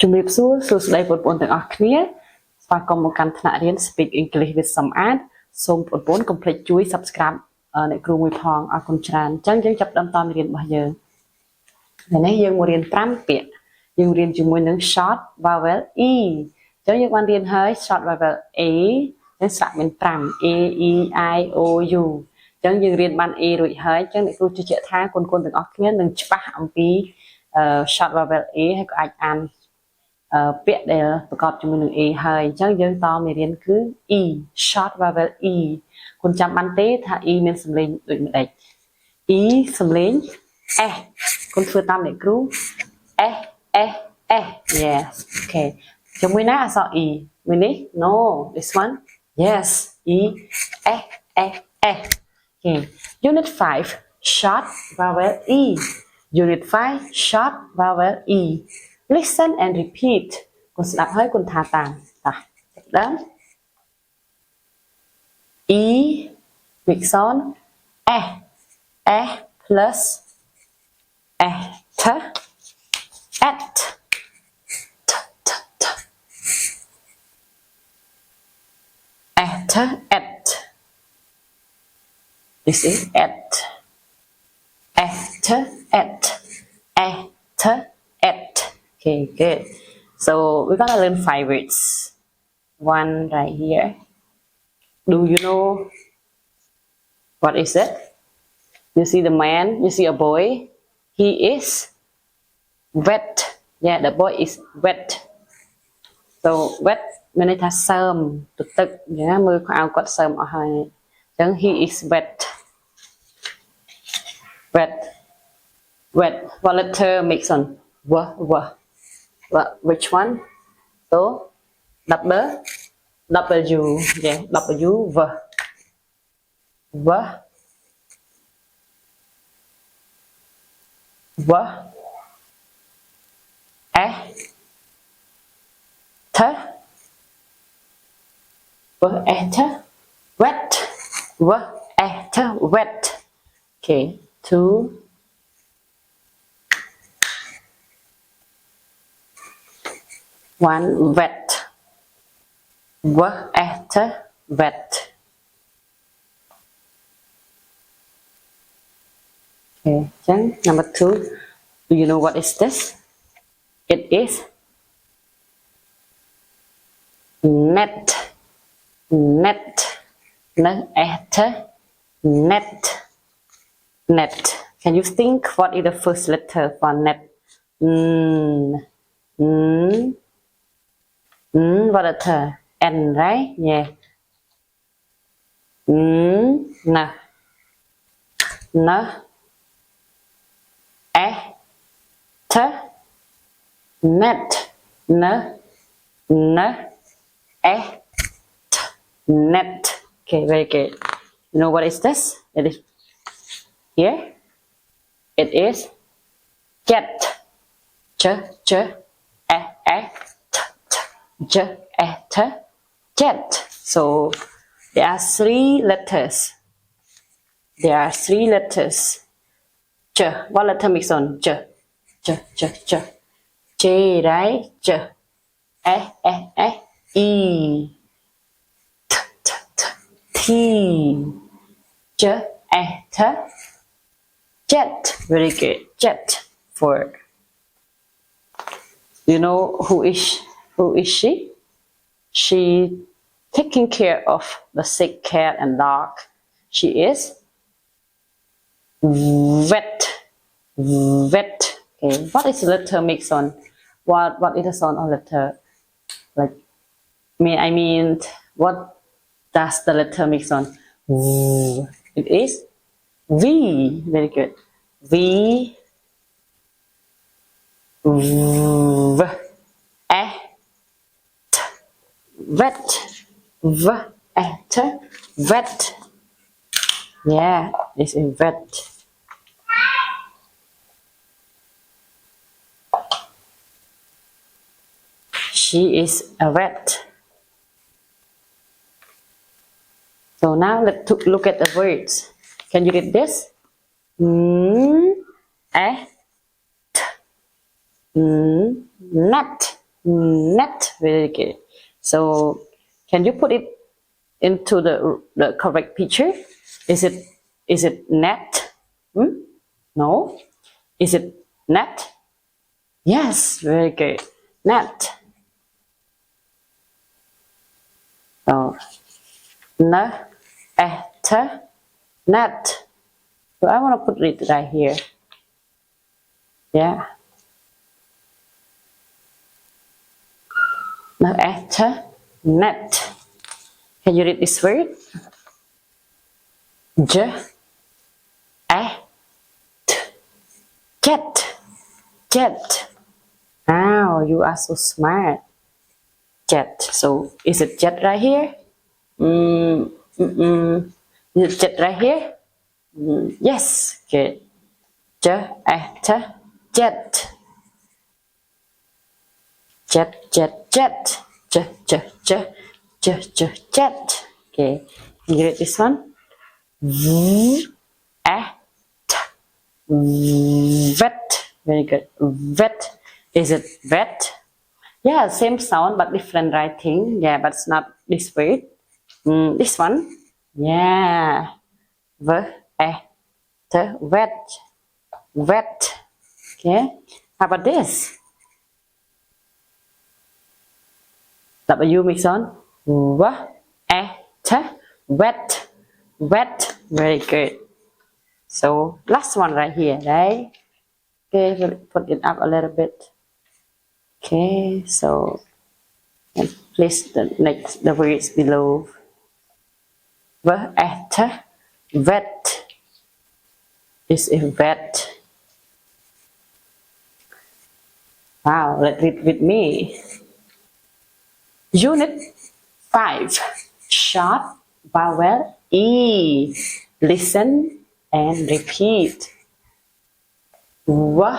ជំរាបសួរសួស្តីបងប្អូនទាំងអស់គ្នាស្វាគមន៍មកកាន់ថ្នាក់រៀន Speak English with SamAth សូមបងប្អូនកុំភ្លេចជួយ Subscribe អ្នកគ្រូមួយផងអរគុណច្រើនអញ្ចឹងយើងចាប់ផ្ដើមតាមមេរៀនរបស់យើងថ្ងៃនេះយើងមករៀន5ពាក្យយើងរៀនជាមួយនឹង short vowel e អញ្ចឹងយើងបានរៀនហើយ short vowel a អញ្ចឹងស្រាក់មាន5 a e i o u អញ្ចឹងយើងរៀនបាន a រួចហើយអញ្ចឹងអ្នកគ្រូជឿជាក់ថាគុណៗទាំងអស់គ្នានឹងច្បាស់អំពី short vowel a ហើយក៏អាចអានពាក្យដែលប្រកបជាមួយនឹង a ហើយអញ្ចឹងយើងតមេរៀនគឺ e short vowel e គុណចាំបានទេថា e មានសំឡេងដូចម្ដេច e សំឡេង s គុណធ្វើតាមអ្នកគ្រូ s yes okay ជាមួយណាអក្សរ e មួយនេះ no this one yes e s okay unit 5 short vowel e unit 5 short vowel e listen and repeat គុណស្ដាប់ហើយគុណថាតាមតោះដើម e mix on s plus t at this is at okay good so we're gonna learn 5 words one right here do you know what is it you see the man you see a boy he is wet yeah the boy is wet so wet មានន័យថាសើមទឹកអញ្ចឹងមើលខោអាវគាត់សើមអស់ហើយអញ្ចឹង he is wet what letter makes on which one so w yeah w wet okay 2 one wet wet okay then number 2 do you know what is this it is net net can you think what is the first letter for net what letter n right yeah no net net okay very good you know what is this it is here it is get jet so there are 3 letters what letter mix on j right j e t jet very good jet for you know who is she taking care of the sick cat and dog she is wet okay what is the letter mix on what is the sound of letter like I mean what does the letter mix on it is v very good v wet yeah this is wet she is wet so now let's look at the words can you read this net net. Very good. So can you put it into the correct picture? Is it net? No. Is it net? Yes, very good. Net. So net. So I want to put it right here. Yeah. Net. Can you read this word? Jet. Wow, you are so smart. Jet. So is it jet right here? Is it jet right here? Yes. Good. Jet. Jet. Okay. Can you read this one? Vet. Very good. Vet. Is it vet? Yeah, same sound but different writing. Yeah, but it's not this word. This one. Yeah. Vet. Vet. Okay. How about this? W mix on. Wet. Wet. Very good. So last one right here, right? Okay, we'll put it up a little bit. Okay, so and place the words below. Vet. This is vet. Wow, let's read with me. Unit 5. Short vowel E. Listen and repeat. Wet.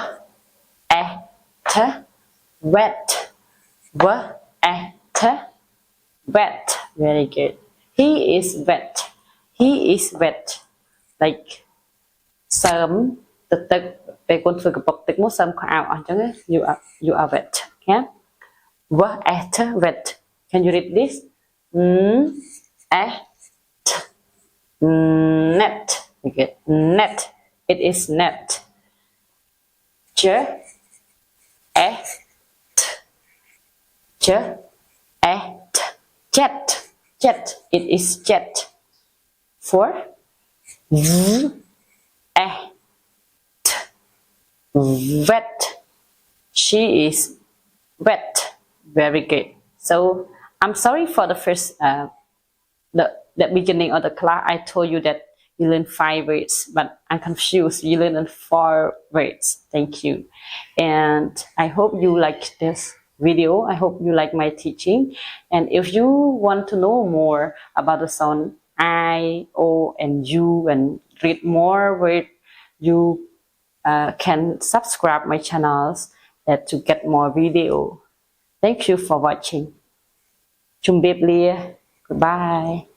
Wet. Very good. He is wet. He is wet. Like sớmទឹកពេលកូនធ្វើកប៉ុកទឹកមកសើមខោអាវអស់អញ្ចឹង you are wet. Okay? Wet. Can you read this? Net. Okay. Net. It is net. Jet. It is jet. For wet. She is wet. Very good. So I'm sorry for the first the beginning of the class. I told you that you learn 5 words, but I'm confused. You learn 4 words. Thank you. And I hope you like this video. I hope you like my teaching. And if you want to know more about the sound I, O, and U, and read more words, you can subscribe my channels to get more video. Thank you for watching. Chum bếp lia. Goodbye.